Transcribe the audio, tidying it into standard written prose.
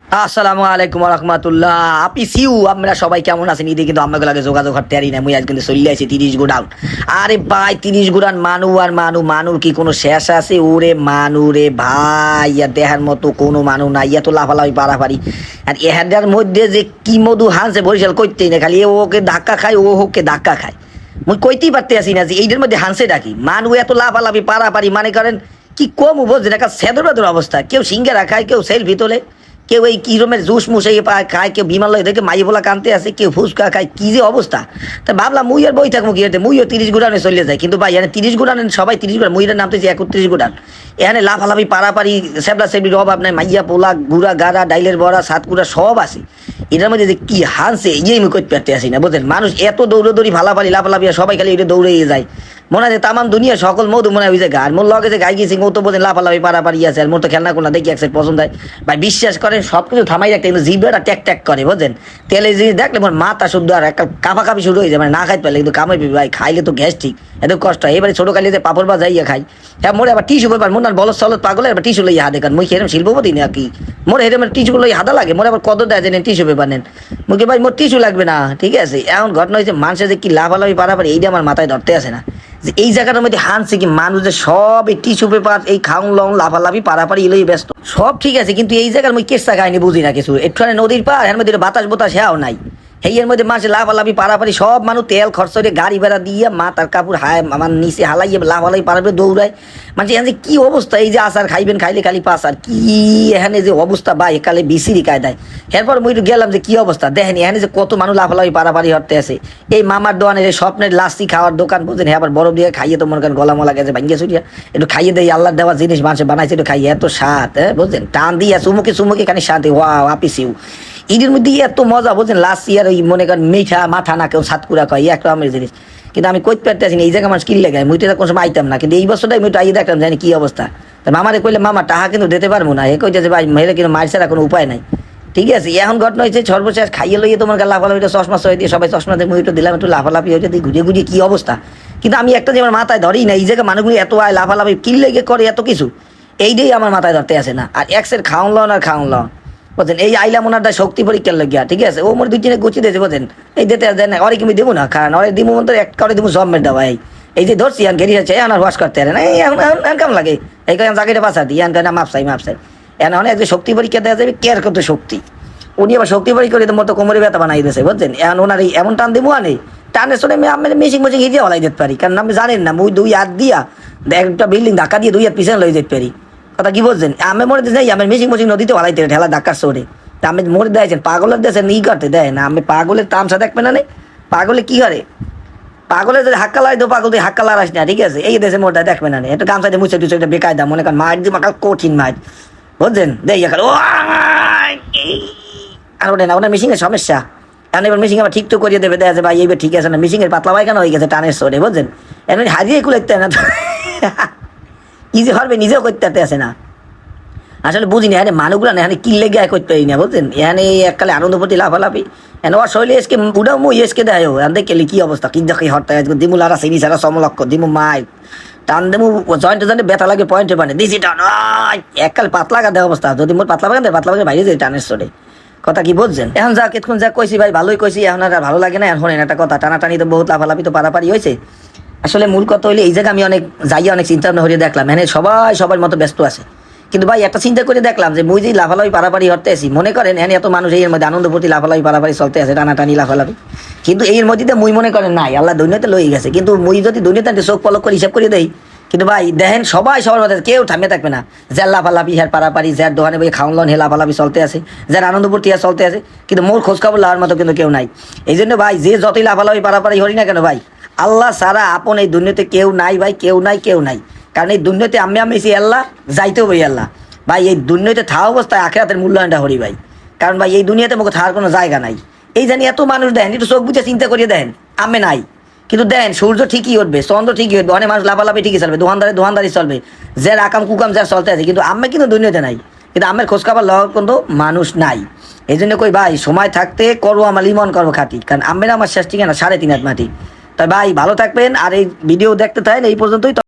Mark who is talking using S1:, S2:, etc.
S1: আসসালামু আলাইকুম রহমতুল্লাহ। আপনি সিউ আমরা সবাই কেমন আছেন? ঈদে কিন্তু আমাকে লাগে যোগাযোগ করতে পারি না। মুই আজ কিন্তু চলে আসি 30 গোডাউন। আরে ভাই 30 গোডাউন মানু আর মানুর কি কোনো শেষ আছে? ওরে মানু রে ভাই, ইয়া দেহার মতো কোনো মানু নাই, ইয়া তো লাফালাফি পারাপারি। আর এহার মধ্যে যে কি মধু হানছে বরিশাল কইতেই না, খালি ওকে ধাক্কা খায় ও ওকে ধাক্কা খায়। মুই কইতেই পারতে আসি না যে এইটার মধ্যে হানছে ডাকি মানু এত লাফালাফি পারাপারি, মানে করেন কি কম বুঝছেন, একটা সেদর বেদর অবস্থা। কেউ সিঙ্গারা খায়, কেউ সেলফি তোলে, কেউ এই কিরমের জুস মুসে খায়, কেউ বিমান লয় দেখে মাই বলা কানতে আসে, কেউ ফুচকা খায়, কি যে অবস্থা। তা ভাবলাম মুই আর বই থাকবো কি হতে, মুইও 30 গোডাউনে চলে যায়। কিন্তু ভাই এখানে 30 গোডাউনে সবাই 30 গোডাউন, মুইয়ের নামতেছি 31 গোডাউন। এখানে লাফালাফি পারাপারি সেবলা সেবলির অভাব নাই, মাইয়া পোলা গুড়া গাড়া ডাইলের বড়া সাতকুড়া সব আছে। এটার মধ্যে যে কি হানছে ইয়ে আমি করতে পারতে আসি না বুঝলেন। মানুষ এত দৌড়ি ভালাপারি লাফালাফি আর সবাই খালি এটা দৌড়ে যায়। মনে হয় তামাম দুনিয়া সকল মধু মনে হয় ওই যে গার মোর লগে যে গাই গেছি ও তো বোঝেন লাফালাফি পারাপারি আছে। আর মোর তো খেলনা কোনা দেখি একসাথে পছন্দ হয় ভাই, বিশ্বাস করেন সব কিছু থামাই রাখতে কিন্তু জিভটা ট্যাক ট্যাক করে বুঝলেন। তেলের জিনিস দেখলে মোর মাথা শুদ্ধ আর একটা কাঁপাকাঁপি শুরু হয়ে যায়, মানে না খাইতে পারলে কিন্তু কামাই পাবি ভাই, খাইলে তো গ্যাস ঠিক এত কষ্ট হয়। এবারে ছোটো কালিতে পাপড় বা যাইয়া খাই। হ্যাঁ মোরে আবার টিস্যু পেপার মোর বলদ সলদ পাগলে এবার টিস্যু লইয়া হাতে কান মুই সেরকম শিল্পপতি না কি মোর হেরমের টিস্যুগুলো হাতে লাগে। মোর আবার কত দেয় জানেন টিস্যু পেপার নেন মুখে ভাই মোর টিস্যু লাগবে না। ঠিক আছে, এমন ঘটনা হয়েছে মানুষের যে কি লাফালাফি পারাপারি এইটা আমার মাথায় ধরতে আসে না যে এই জায়গাটার মধ্যে হানছে কি মানুষ যে সব এই টিস্যু পেপার এই খাউন লং লাফালাফি পারাপারি এলোই ব্যস্ত। সব ঠিক আছে কিন্তু এই জায়গার মুই কেসা কাহিনী বুঝি না কিছু। একটুখানে নদীর পার এর মধ্যে বাতাস বোতাস হ্যাও নাই, এর মধ্যে মাসে লাফালাফি পারাপারি সব মানুষ তেল খরচ করে গাড়ি ভাড়া দিয়ে মা তার কাপড় হায় আমার নিচে হালাইয়ে লাফালাফি পারাপারি দৌড়ায়। মানে এখানে কি অবস্থা, এই যে আসার খাইবেন খাইলে খালি পাস আর কি এখানে যে অবস্থা বা একালে বিসিরি কায়দায়। এরপর মুই একটু গেলাম যে কি অবস্থা দেখেন এখানে যে কত মানুষ লাফালাফি পারাপারি হতে আছে। এই মামার দোকানের এই স্বপ্নের লাস্তি খাওয়ার দোকান বুঝেন, হ্যাঁ আবার বরফ দিয়ে খাইয়ে তো মনে করেন গলা মলা গেছে ভাঙ্গিয়ে ছুটিয়া একটু খাইয়ে দেয় আল্লাহর দেওয়া জিনিস মানুষ বানাইছে একটু খাইয়ে এত স্বাদ। হ্যাঁ বুঝলেন, টান দিয়ে চুমুকে খানি স্বাদ ওয়াও আপিসিউ। ঈদের মধ্যে এত মজা বুঝছেন, লাস্ট ইয়ার ওই মনে করেন মিঠা মাথা না কেউ সাতকুড়া কয় একটা আমের জিনিস। কিন্তু আমি কইতে পারতেছি না এই জায়গায় মানুষ কিনলে গায় মুইটা কোনো সময় আইতাম না, কিন্তু এই বছরটাই মুইটা আইয়ে দেখলাম জানি কি অবস্থা। তা মামারে কইলে মামা টাহা কিন্তু দিতে পারবো না, এ কইতেছে ভাই মেয়েরা কিন্তু মার ছাড়া কোনো উপায় নাই। ঠিক আছে, এখন ঘটনা হয়েছে সর্বশেষ খাইয়ে লইয়ে তোমার লাফালাফিটা চশমা সহ দিয়ে সবাই চশমা দিয়ে মুইটা দিলাম একটু লাফালাফি হয়েছে ঘুরিয়ে কি অবস্থা। কিন্তু আমি একটা যে আমার মাথায় ধরেই না এই জায়গায় মানুষগুলি এত আয় লাফালাফি কিনলে গিয়ে করে এত কিছু, এইটাই আমার মাথায় ধরতে আসে না। আর এক্সের খাওন লন আর খাওন লন বলছেন এই আইলাম ওনার দা শক্তি পরীক্ষার লাগিয়া। ঠিক আছে, ও মোর দুই তিনে গুছিয়ে দিয়েছে বলছেন এই দিতে দেন না অরে তুমি দেবো না, কারণ অরে দিব মতো এক করে দিব সব মেট দেওয়া। এই যে ধরছি এখন ঘেরি আছে এখন আর ওয়াশ করতে পারে না, এই এখন কেমন লাগে এই কারণ জায়গাটা পাশা দিই এখন না মাপসাই এখন অনেক যে শক্তি পরীক্ষা দেওয়া যাবে কেয়ার করতে শক্তি। উনি আবার শক্তি পরীক্ষা করে মতো কোমরে ব্যথা বানাই দিয়েছে বুঝছেন। এখন ওনার এই এমন টান দেবো আনে টানের শোনে আমি মেশিন হিজে হলাই যেতে পারি, কারণ আপনি জানেন না মুই 2 হাত দিয়া একটা বিল্ডিং ধাক্কা দিয়ে 2 হাত পিছনে লই যেতে পারি। কথা কি বলছেন, আমি মনে দিচ্ছি আমার মেশিন নদীতে হলাইতে ঠেলা ধাক্কার সরে তা আমি মরে দিয়েছেন পাগলের দেশে ই করতে দেয় না। আমি পাগলের তামসা দেখবে না পাগলে কি করে পাগলের যদি হাক্কা লাই তো পাগল তুই হাক্কা লাগাস না। ঠিক আছে, এই দেশে মোটা দেখবে না একটু গামছা দিয়ে মুছে টুছে বেকায়দা মনে করেন মার দিয়ে মাকাল কঠিন মার বুঝছেন দেখ ও আর ওটা না ওটা মেশিনের সমস্যা। এখন এবার মেশিন আবার ঠিক তো করিয়ে দেবে দেখা যায় ভাই এইবার ঠিক আছে না মেশিনের পাতলা পায়খানা হয়ে গেছে টানের সরে বুঝছেন। এখন হারিয়ে কুলাইতে না কি যে হবে নিজেও করতে আসে না। আসলে বুঝিনি এখানে মানুষগুলো না এখানে কিনলে গিয়ে করতে পারি না বুঝছেন। এখানে এককালে আনন্দ প্রতি লাফালাফি এনে ওর শৈলী এসকে উডাও মুই এসকে দেয় এখান থেকে কি অবস্থা কি দেখি হরতে দিমু লারা সিনি সারা সমলক্ষ দিমু মাই টান দেমু জয়েন্টে ব্যথা লাগে পয়েন্টে মানে দিছি টান এককালে পাতলা গাঁদে অবস্থা। যদি মোর পাতলা বাগান পাতলা বাগান বাইরে যায় টানের সরে। কথা কি বলছেন, এখন যা কেতক্ষণ যা কইছি ভাই ভালোই কইছি, এখন আর ভালো লাগে না। এখন একটা কথা টানাটানি তো বহুত লাফালাফি তো পারাপারি হয়েছে। আসলে মূল কথা হইলে এই জায়গায় আমি অনেক যাইয়া অনেক চিন্তা ভাবনা হয়ে দেখলাম এখানে সবাই সবার মতো ব্যস্ত আছে। কিন্তু ভাই একটা চিন্তা করে দেখলাম যে মুই যে লাফালাফি পারাপারি হতে আসি মনে করেন এখানে এত মানুষ এর মধ্যে আনন্দ প্রতি লাফালাফি পারাপারি চলতে আছে টানাটানি লাফালাফি, কিন্তু এর মধ্যে মুই মনে করেন নাই আল্লাহ দুনিয়াতে লই গেছে। কিন্তু মুই যদি দুনিয়াতে চোখ পলক করে হিসাব করে দেই কিন্তু ভাই দেখেন সবাই সবার মধ্যে কেউ থামিয়ে থাকবে না। যার লাফালাফি হ্যার পারাপারি যার দোকানে বই খাওয়ান লন হে লাফালাফি চলতে আছে, যার আনন্দপুর টিয়া চলতে আছে, কিন্তু মোর খোঁজখবর লাওয়ার মতো কিন্তু কেউ নাই। এই জন্য ভাই যে যতই লাফালাফি পারাপারি হরি না কেন ভাই আল্লাহ সারা আপন এই দুনিয়াতে কেউ নাই ভাই, কেউ নাই। কারণ এই দুনিয়াতে আমি আল্লাহ যাইতেও ভাই আল্লাহ ভাই এই দুনিয়াতে থাকা অবস্থায় আখিরাতের মূল্যায়নটা হরি ভাই। কারণ ভাই এই দুনিয়াতে মুখে থাকার কোনো জায়গা নাই। এই জানি এত মানুষ দেন একটু চোখ বুঝে চিন্তা করিয়ে দেন আমি নাই, কিন্তু দেন সূর্য ঠিকই উঠবে চন্দ্র ঠিকই উঠবে অনেক মানুষ লাফালাফি ঠিকই চলবে দোকানদারি চলবে যার আকাম কুকাম যার চলতে আছে, কিন্তু আমি কিন্তু দুনিয়াতে নাই, কিন্তু আমার খোঁজখবর লওয়ার কিন্তু মানুষ নাই। এই জন্য কই ভাই সময় থাকতে করবো আমার লিমন করবো খাটি, কারণ আমি আমার শেষ ঠিকানা 3.5 হাত মাটি। তাই ভাই ভালো থাকবেন আর এই ভিডিও দেখতে থাকেন এই পর্যন্তই।